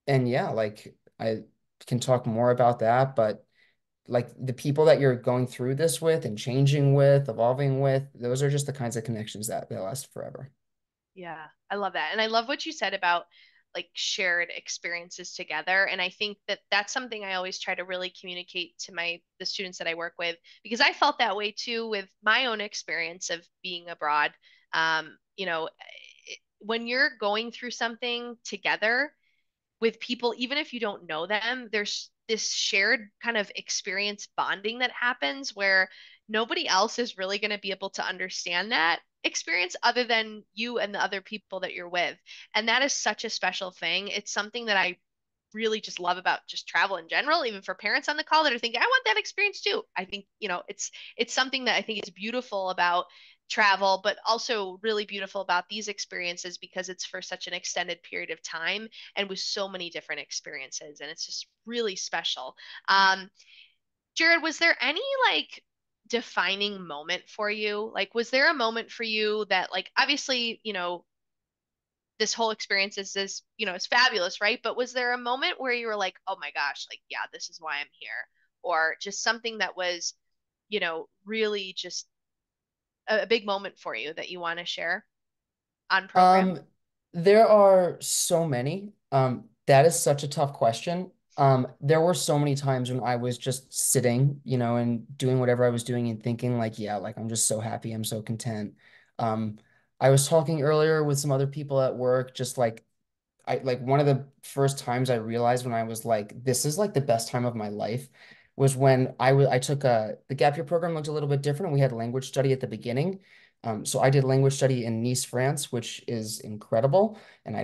yeah, like I can talk more about that, but like the people that you're going through this with and changing with, evolving with, those are just the kinds of connections that last forever. Yeah, I love that. And I love what you said about like shared experiences together. And I think that that's something I always try to really communicate to the students that I work with because I felt that way too with my own experience of being abroad. When you're going through something together, with people, even if you don't know them, there's this shared kind of experience bonding that happens where nobody else is really going to be able to understand that experience other than you and the other people that you're with. And that is such a special thing. It's something that I really just love about just travel in general, even for parents on the call that are thinking, I want that experience too. I think, it's something that I think is beautiful about travel, but also really beautiful about these experiences because it's for such an extended period of time and with so many different experiences. And it's just really special. Um, Jared, was there any like defining moment for you? Like, was there a moment for you that, like, obviously, this whole experience is fabulous, right? But was there a moment where you were like, oh my gosh, like, yeah, this is why I'm here? Or just something that was, really just a big moment for you that you want to share on program? Um, there are so many. That is such a tough question. There were so many times when I was just sitting, and doing whatever I was doing and thinking like, yeah, like I'm just so happy, I'm so content. Um, I was talking earlier with some other people at work, just like I like one of the first times I realized when I was like, this is like the best time of my life was when I took the gap year program looked a little bit different. We had language study at the beginning. So I did language study in Nice, France, which is incredible. And I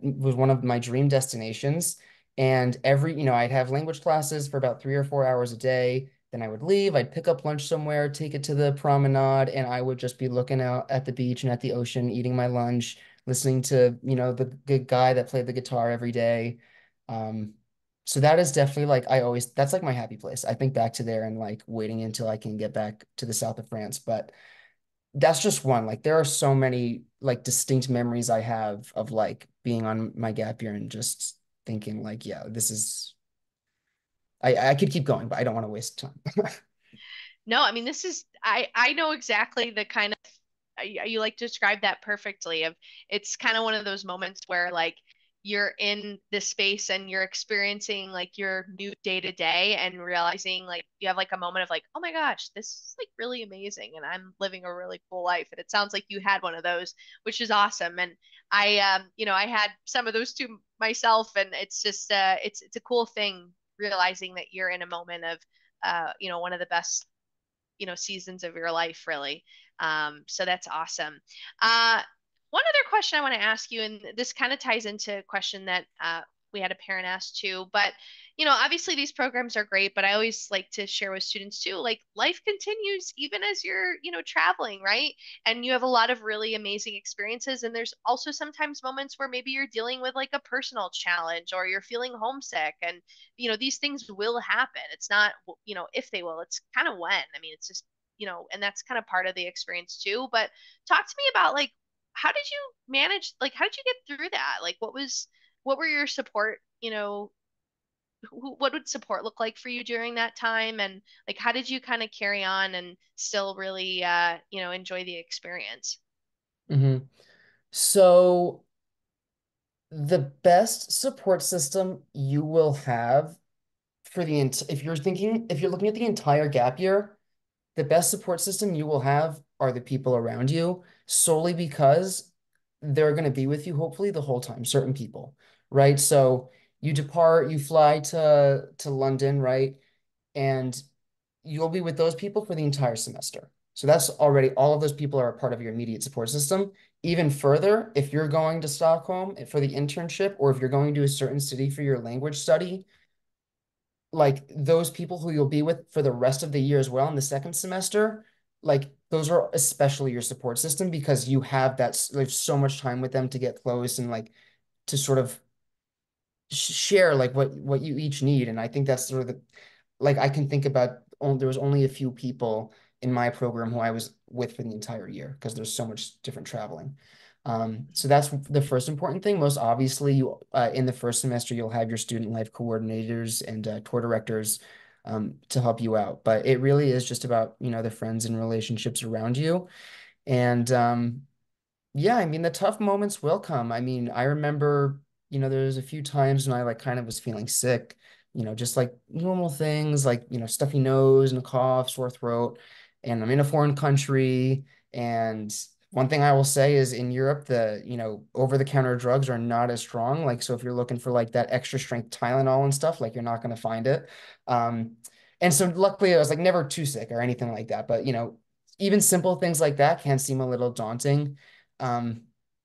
was one of my dream destinations. And I'd have language classes for about 3 or 4 hours a day. Then I would leave, I'd pick up lunch somewhere, take it to the promenade, and I would just be looking out at the beach and at the ocean, eating my lunch, listening to, the good guy that played the guitar every day. Um, so that is definitely like that's like my happy place. I think back to there and like waiting until I can get back to the south of France. But that's just one. Like there are so many like distinct memories I have of like being on my gap year and just thinking like, yeah, this is I could keep going, but I don't want to waste time. No, I mean, I know exactly the kind of you like to describe that perfectly of it's kind of one of those moments where like you're in this space and you're experiencing like your new day to day and realizing like you have like a moment of like, oh my gosh, this is like really amazing and I'm living a really cool life. And it sounds like you had one of those, which is awesome. And I had some of those too myself, and it's just it's a cool thing realizing that you're in a moment of one of the best seasons of your life, really. So that's awesome. Uh, One other question I want to ask you, and this kind of ties into a question that we had a parent ask too, but obviously these programs are great, but I always like to share with students too, like life continues even as you're, traveling, right? And you have a lot of really amazing experiences. And there's also sometimes moments where maybe you're dealing with like a personal challenge or you're feeling homesick. And these things will happen. It's not, if they will, it's kind of when. I mean, it's just and that's kind of part of the experience too. But talk to me about like how did you manage, like how did you get through that? Like what were your support, what would support look like for you during that time? And like how did you kind of carry on and still really enjoy the experience? Hmm. So the best support system you will have for the if you're looking at the entire gap year, the best support system you will have are the people around you, solely because they're going to be with you hopefully the whole time, certain people, right? So you fly to London, right? And you'll be with those people for the entire semester. So that's already all of those people are a part of your immediate support system. Even further, if you're going to Stockholm for the internship, or if you're going to a certain city for your language study, like those people who you'll be with for the rest of the year as well in the second semester, like those are especially your support system because you have there's so much time with them to get close and like to sort of share like what you each need. And I think that's sort of the like I can think about there was only a few people in my program who I was with for the entire year because there's so much different traveling. So that's the first important thing. Most obviously, you in the first semester you'll have your student life coordinators and tour directors to help you out. But it really is just about the friends and relationships around you. And yeah, I mean, the tough moments will come. I mean, I remember, there was a few times when I like kind of was feeling sick, just like normal things like, stuffy nose and a cough, sore throat, and I'm in a foreign country. And one thing I will say is in Europe, over-the-counter drugs are not as strong. Like, so if you're looking for like that extra strength Tylenol and stuff, like you're not going to find it. Um, and so luckily I was like never too sick or anything like that. But, even simple things like that can seem a little daunting um,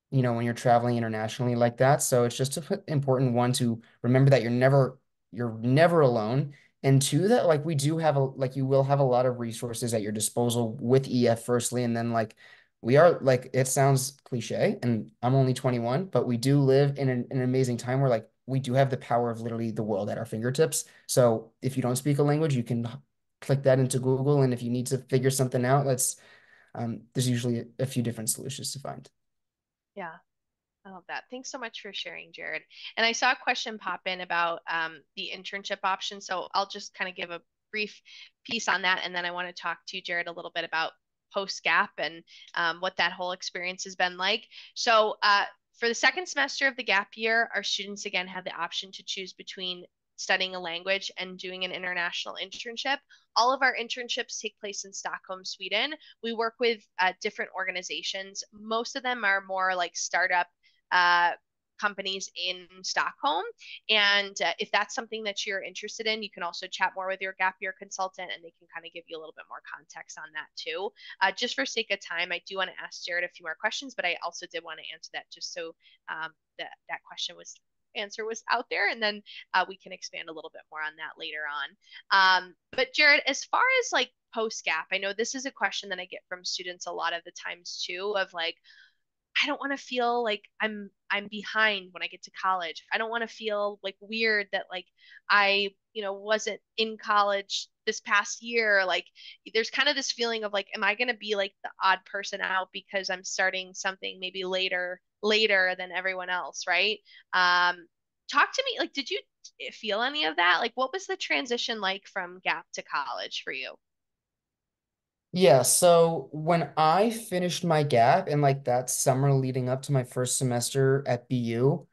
when you're traveling internationally like that. So it's just important, one, to remember that you're never alone. And two, that like you will have a lot of resources at your disposal with EF firstly. And then like we are like, it sounds cliche and I'm only 21, but we do live in an amazing time where like we do have the power of literally the world at our fingertips. So if you don't speak a language, you can click that into Google. And if you need to figure something out, there's usually a few different solutions to find. Yeah. I love that. Thanks so much for sharing, Jared. And I saw a question pop in about the internship option. So I'll just kind of give a brief piece on that. And then I want to talk to Jared a little bit about post gap and what that whole experience has been like. So for the second semester of the gap year, our students again have the option to choose between studying a language and doing an international internship. All of our internships take place in Stockholm, Sweden. We work with different organizations. Most of them are more like startup uh, companies in Stockholm. And if that's something that you're interested in, you can also chat more with your gap year consultant and they can kind of give you a little bit more context on that too. Just for sake of time, I do want to ask Jared a few more questions, but I also did want to answer that just so that question was answer was out there and then we can expand a little bit more on that later on. But Jared, as far as like post gap, I know this is a question that I get from students a lot of the times too of like, I don't want to feel like I'm behind when I get to college. I don't want to feel like weird that like I, wasn't in college this past year. Like there's kind of this feeling of like, am I going to be like the odd person out because I'm starting something maybe later than everyone else, right? Um, Talk to me, like, did you feel any of that? Like, what was the transition like from gap to college for you? Yeah, so when I finished my gap and like that summer leading up to my first semester at BU,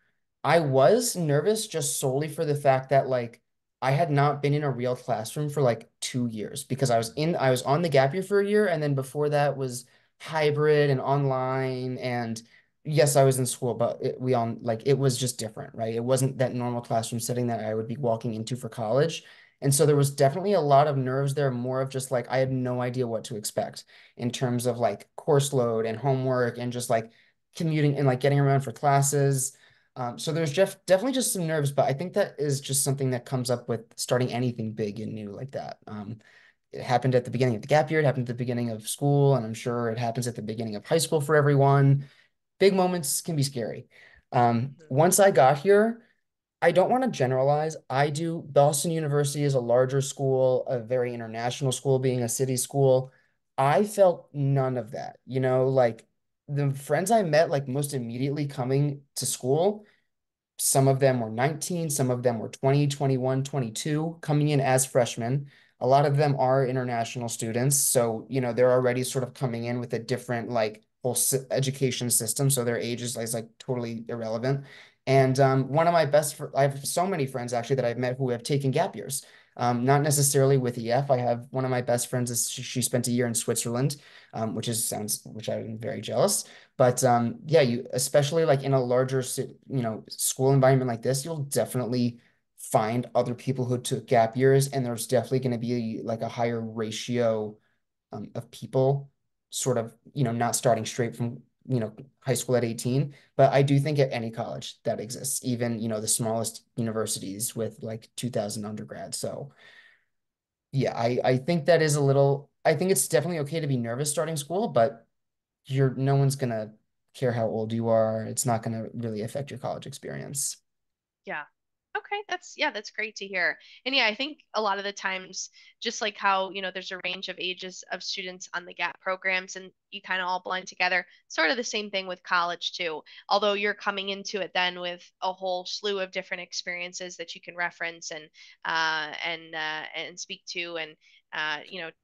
I was nervous just solely for the fact that like I had not been in a real classroom for like 2 years because I was on the gap year for a year and then before that was hybrid and online and yes, I was in school, but it was just different, right? It wasn't that normal classroom setting that I would be walking into for college. And so there was definitely a lot of nerves there, more of just like I had no idea what to expect in terms of like course load and homework and just like commuting and like getting around for classes. So there's definitely just some nerves, but I think that is just something that comes up with starting anything big and new like that. It happened at the beginning of the gap year, it happened at the beginning of school, and I'm sure it happens at the beginning of high school for everyone. Big moments can be scary. Mhm. Once I got here, I don't want to generalize. Boston University is a larger school, a very international school, being a city school. I felt none of that. Like the friends I met, like most immediately coming to school, some of them were 19, some of them were 20, 21, 22, coming in as freshmen. A lot of them are international students. So, they're already sort of coming in with a different like whole education system. So their age is like totally irrelevant. And one of my I have so many friends actually that I've met who have taken gap years. Not necessarily with EF. I have one of my best friends is she spent a year in Switzerland, which I'm very jealous. But yeah, you especially like in a larger, school environment like this, you'll definitely find other people who took gap years, and there's definitely going to be like a higher ratio of people sort of, not starting straight from, high school at 18. But I do think at any college that exists, even, the smallest universities with like 2,000 undergrads. So yeah, I think that is a little, I think it's definitely okay to be nervous starting school, but no one's gonna care how old you are. It's not gonna really affect your college experience. Yeah. Okay, that's great to hear. And yeah, I think a lot of the times, just like how, there's a range of ages of students on the GAP programs and you kind of all blend together, sort of the same thing with college too. Although you're coming into it then with a whole slew of different experiences that you can reference and speak to and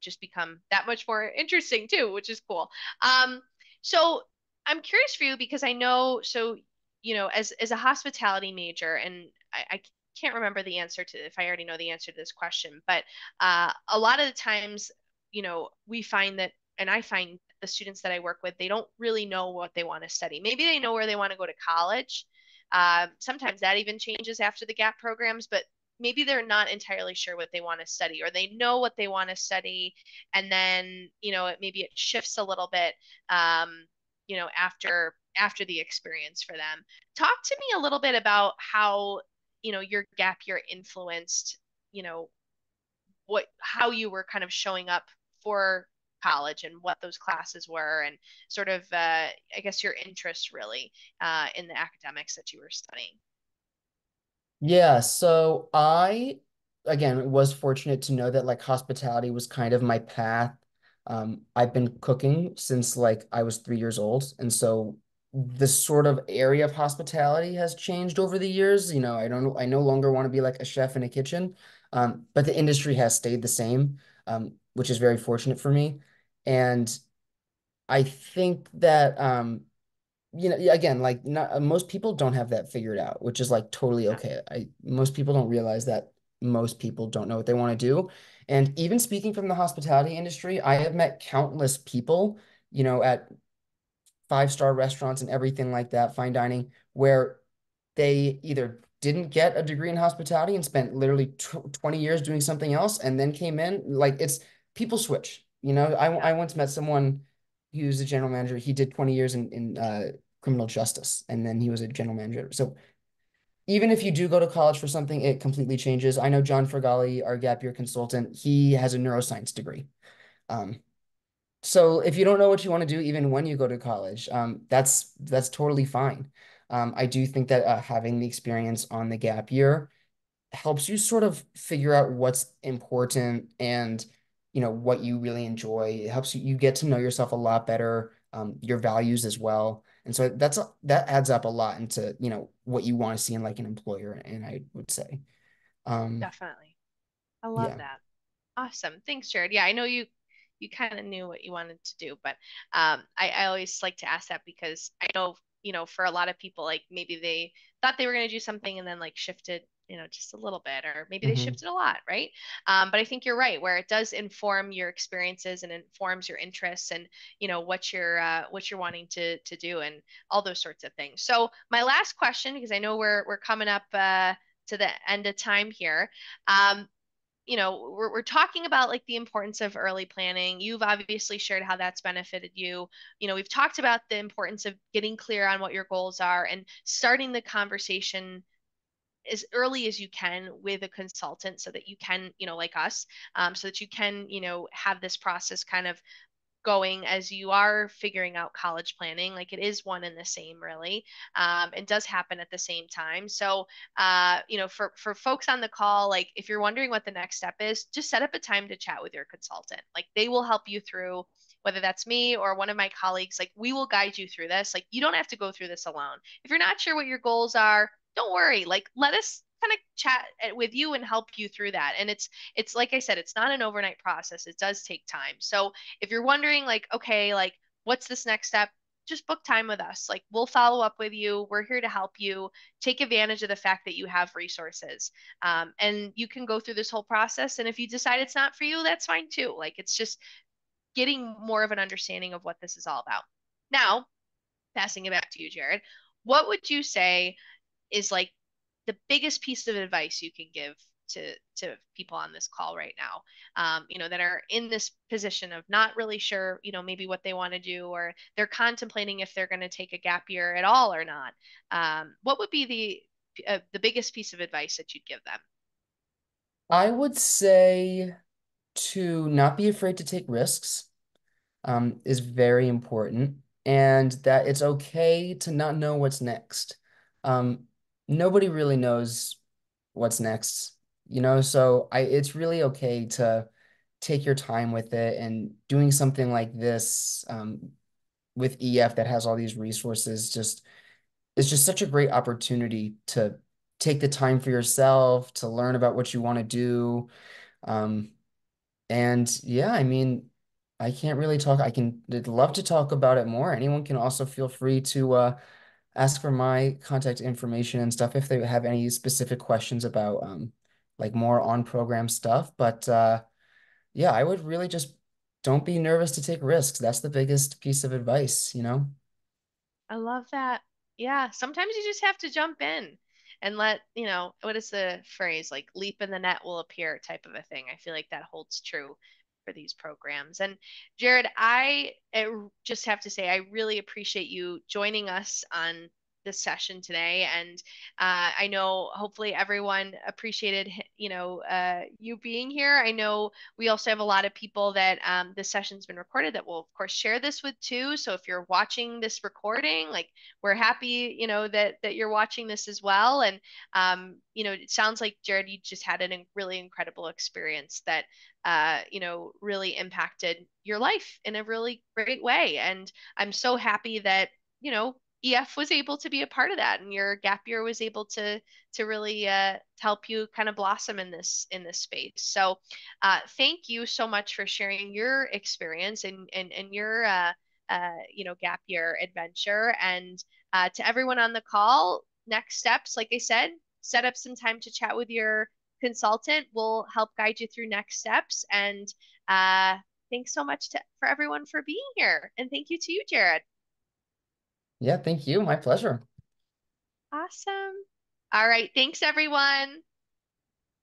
just become that much more interesting too, which is cool. Um, so I'm curious for you because I know so as a hospitality major, and I can't remember the answer to if I already know the answer to this question, but a lot of the times, we find that, and I find the students that I work with, they don't really know what they want to study. Maybe they know where they want to go to college. Sometimes that even changes after the GAP programs, but maybe they're not entirely sure what they want to study, or they know what they want to study, and then maybe it shifts a little bit. After the experience for them. Talk to me a little bit about how, your gap year influenced, you know, what how you were kind of showing up for college and what those classes were and sort of I guess your interest really in the academics that you were studying. Yeah, so I again was fortunate to know that like hospitality was kind of my path. I've been cooking since like I was 3 years old, and so this sort of area of hospitality has changed over the years. I no longer want to be like a chef in a kitchen, but the industry has stayed the same, which is very fortunate for me. And I think that again, like not most people don't have that figured out, which is like totally Yeah. okay. Most people don't realize that most people don't know what they want to do. And even speaking from the hospitality industry, I have met countless people, at five-star restaurants and everything like that, fine dining, where they either didn't get a degree in hospitality and spent literally 20 years doing something else and then came in. Like it's people switch. Yeah. I once met someone who's a general manager. He did 20 years in criminal justice and then he was a general manager. So even if you do go to college for something, it completely changes. I know John Fergali, our gap year consultant, he has a neuroscience degree. Um, so if you don't know what you want to do, even when you go to college, that's totally fine. I do think that having the experience on the gap year helps you sort of figure out what's important and what you really enjoy. It helps you get to know yourself a lot better, your values as well. And so that adds up a lot into what you want to see in like an employer. And I would say, um, Definitely. I love yeah. that. Awesome. Thanks, Jared. Yeah, I know you kind of knew what you wanted to do, but I always like to ask that because I know, for a lot of people, like maybe they thought they were going to do something and then like shifted, just a little bit, or maybe they Hmm. shifted a lot, right? But I think you're right, where it does inform your experiences and informs your interests and what you're wanting to do and all those sorts of things. So my last question, because I know we're coming up to the end of time here. Um, we're talking about like the importance of early planning. You've obviously shared how that's benefited you. We've talked about the importance of getting clear on what your goals are and starting the conversation as early as you can with a consultant so that you can, like us, so that you can, have this process kind of going as you are figuring out college planning. Like it is one and the same, really. It does happen at the same time. So, for folks on the call, like if you're wondering what the next step is, just set up a time to chat with your consultant. Like they will help you through. whether that's me or one of my colleagues, like we will guide you through this. Like you don't have to go through this alone. If you're not sure what your goals are, don't worry. Like let us kind of chat with you and help you through that. And it's like I said, it's not an overnight process. It does take time. So if you're wondering like, okay, like what's this next step? Just book time with us. Like we'll follow up with you. We're here to help you. Take advantage of the fact that you have resources. And you can go through this whole process. And if you decide it's not for you, that's fine too. Like it's just getting more of an understanding of what this is all about. Now, passing it back to you, Jared, what would you say is like the biggest piece of advice you can give to people on this call right now, that are in this position of not really sure, maybe what they want to do, or they're contemplating if they're going to take a gap year at all or not. What would be the biggest piece of advice that you'd give them? I would say to not be afraid to take risks, is very important, and that it's okay to not know what's next. Um, Nobody really knows what's next, so it's really okay to take your time with it, and doing something like this, with EF that has all these resources, it's just such a great opportunity to take the time for yourself, to learn about what you want to do. Um, and yeah, I mean, I can't really talk. I'd love to talk about it more. Anyone can also feel free to ask for my contact information and stuff if they have any specific questions about like more on program stuff. But yeah, I would really just don't be nervous to take risks. That's the biggest piece of advice. I love that. Yeah, sometimes you just have to jump in and let, what is the phrase? Like leap in the net will appear type of a thing. I feel like that holds true for these programs. And Jared, I just have to say, I really appreciate you joining us on this session today. And I know hopefully everyone appreciated, you being here. I know we also have a lot of people that this session's been recorded that will, of course, share this with too. So if you're watching this recording, like we're happy, that you're watching this as well. And it sounds like Jared, you just had a really incredible experience that really impacted your life in a really great way. And I'm so happy that EF was able to be a part of that, and your gap year was able to really help you kind of blossom in this space. So, thank you so much for sharing your experience and your gap year adventure. And to everyone on the call, next steps, like I said, set up some time to chat with your consultant. We'll help guide you through next steps. And thanks so much for everyone for being here. And thank you to you, Jared. Yeah, thank you. My pleasure. Awesome. All right. Thanks, everyone.